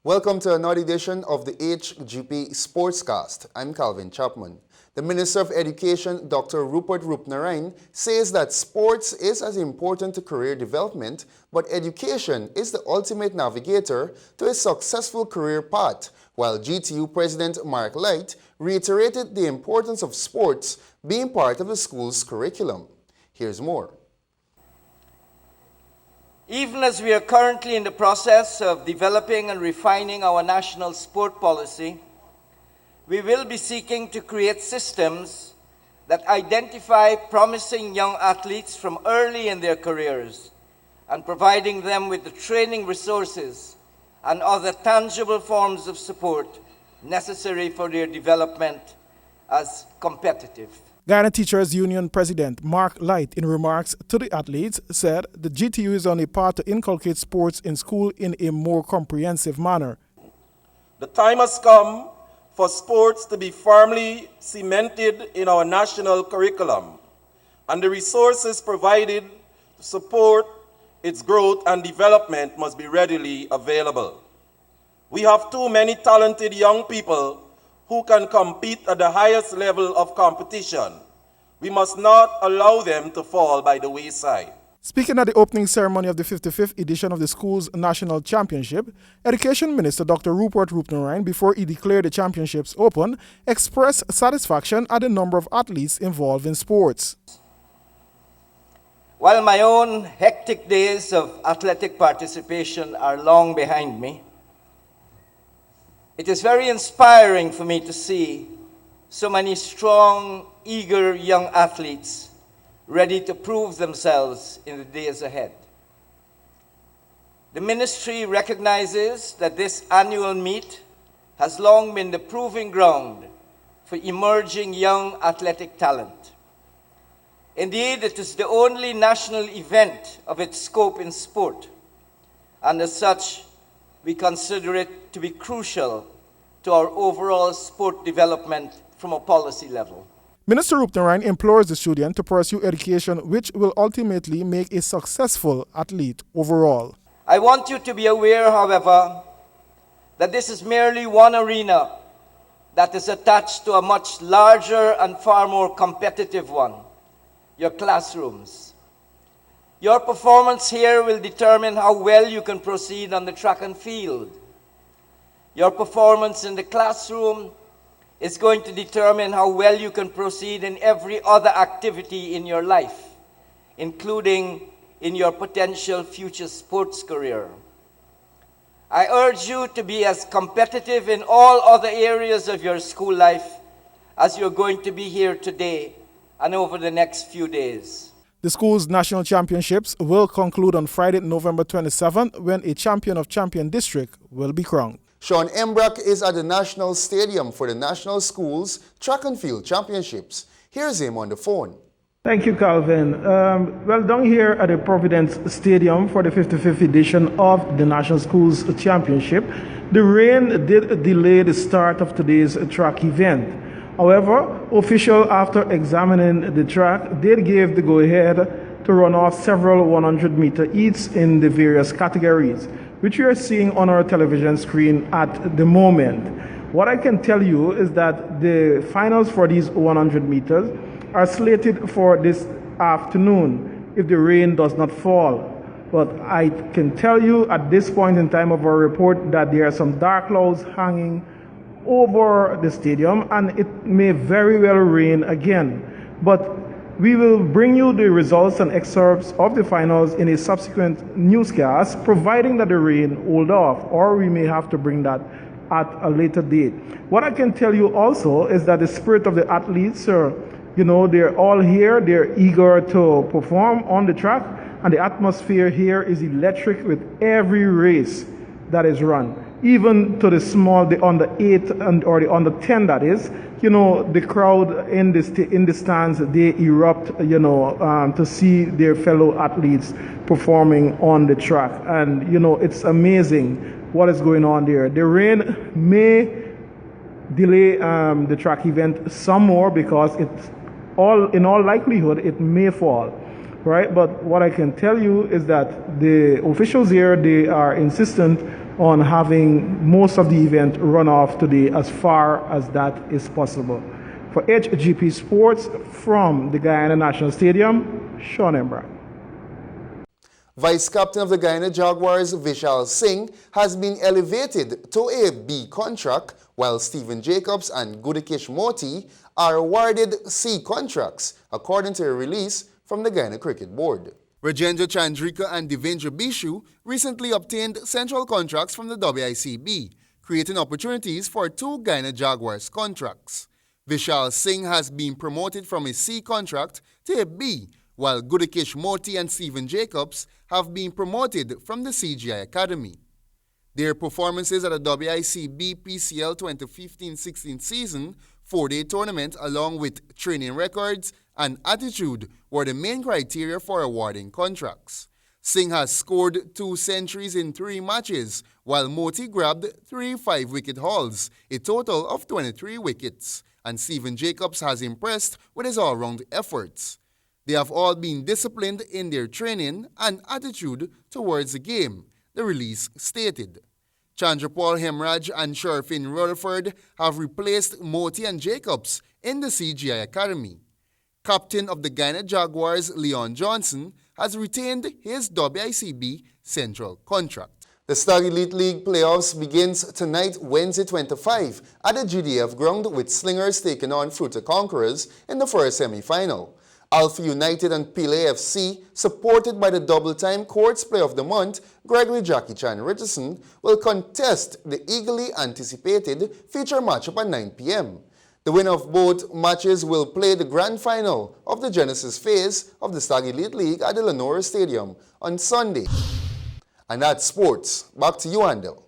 Welcome to another edition of the Hgp Sportscast. I'm Calvin Chapman. The Minister of Education, Dr. Rupert Roopnarine, says that sports is as important to career development, but education is the ultimate navigator to a successful career path, while GTU President Mark Light reiterated the importance of sports being part of the school's curriculum. Here's more. Even as we are currently in the process of developing and refining our national sport policy, we will be seeking to create systems that identify promising young athletes from early in their careers and providing them with the training resources and other tangible forms of support necessary for their development as competitive. Ghana Teachers Union President Mark Light, in remarks to the athletes, said the GTU is on a path to inculcate sports in school in a more comprehensive manner. The time has come for sports to be firmly cemented in our national curriculum, and the resources provided to support its growth and development must be readily available. We have too many talented young people who can compete at the highest level of competition. We must not allow them to fall by the wayside. Speaking at the opening ceremony of the 55th edition of the school's national championship, Education Minister Dr. Rupert Roopnarine, before he declared the championships open, expressed satisfaction at the number of athletes involved in sports. While my own hectic days of athletic participation are long behind me, it is very inspiring for me to see so many strong, eager young athletes ready to prove themselves in the days ahead. The ministry recognizes that this annual meet has long been the proving ground for emerging young athletic talent. Indeed, it is the only national event of its scope in sport, and as such, we consider it to be crucial to our overall sport development from a policy level. Minister Roopnarine implores the student to pursue education which will ultimately make a successful athlete overall. I want you to be aware, however, that this is merely one arena that is attached to a much larger and far more competitive one, your classrooms. Your performance here will determine how well you can proceed on the track and field. Your performance in the classroom is going to determine how well you can proceed in every other activity in your life, including in your potential future sports career. I urge you to be as competitive in all other areas of your school life as you're going to be here today and over the next few days. The school's national championships will conclude on Friday, November 27th, when a champion of Champion District will be crowned. Sean Embrock is at the National Stadium for the National Schools Track and Field Championships. Here's him on the phone. Thank you, Calvin. Well, down here at the Providence Stadium for the 55th edition of the National Schools Championship, the rain did delay the start of today's track event. However, officials, after examining the track, did give the go-ahead to run off several 100-meter heats in the various categories, which you are seeing on our television screen at the moment. What I can tell you is that the finals for these 100 meters are slated for this afternoon if the rain does not fall. But I can tell you at this point in time of our report that there are some dark clouds hanging over the stadium and it may very well rain again. But we will bring you the results and excerpts of the finals in a subsequent newscast, providing that the rain hold off, or we may have to bring that at a later date. What I can tell you also is that the spirit of the athletes are, they're all here, they're eager to perform on the track, and the atmosphere here is electric with every race that is run. Even to the small, the under 8 or the under 10, that is, the crowd in the stands, they erupt, to see their fellow athletes performing on the track. And, it's amazing what is going on there. The rain may delay the track event some more because in all likelihood, it may fall. Right? But what I can tell you is that the officials here, they are insistent on having most of the event run off today as far as that is possible. For Hgp Sports from the Guyana National Stadium, Sean Embra. Vice captain of the Guyana Jaguars, Vishal Singh, has been elevated to a B contract, while Stephen Jacobs and Gudakish Moti are awarded C contracts, according to a release from the Guyana Cricket Board. Rajendra Chandrika and Devendra Bishu recently obtained central contracts from the WICB, creating opportunities for 2 Guyana Jaguars contracts. Vishal Singh has been promoted from a C contract to a B, while Gudakish Moti and Stephen Jacobs have been promoted from the CGI Academy. Their performances at the WICB PCL 2015-16 season 4-day tournament, along with training records and attitude, were the main criteria for awarding contracts. Singh has scored 2 centuries in 3 matches, while Moti grabbed 3 5-wicket hauls, a total of 23 wickets, and Stephen Jacobs has impressed with his all-round efforts. They have all been disciplined in their training and attitude towards the game, the release stated. Chandrapal Hemraj and Sharfin Rutherford have replaced Moti and Jacobs in the CGI Academy. Captain of the Guyana Jaguars, Leon Johnson, has retained his WICB Central contract. The Star Elite League playoffs begins tonight, Wednesday 25, at the GDF ground, with Slingers taking on Fruta Conquerors in the first semi-final. Alpha United and Pele FC, supported by the double-time Courts Player of the Month, Gregory Jackie Chan Richardson, will contest the eagerly anticipated feature matchup at 9 p.m. The winner of both matches will play the grand final of the Genesis phase of the Stag Elite League at the Lenora Stadium on Sunday. And that's sports. Back to you, Handel.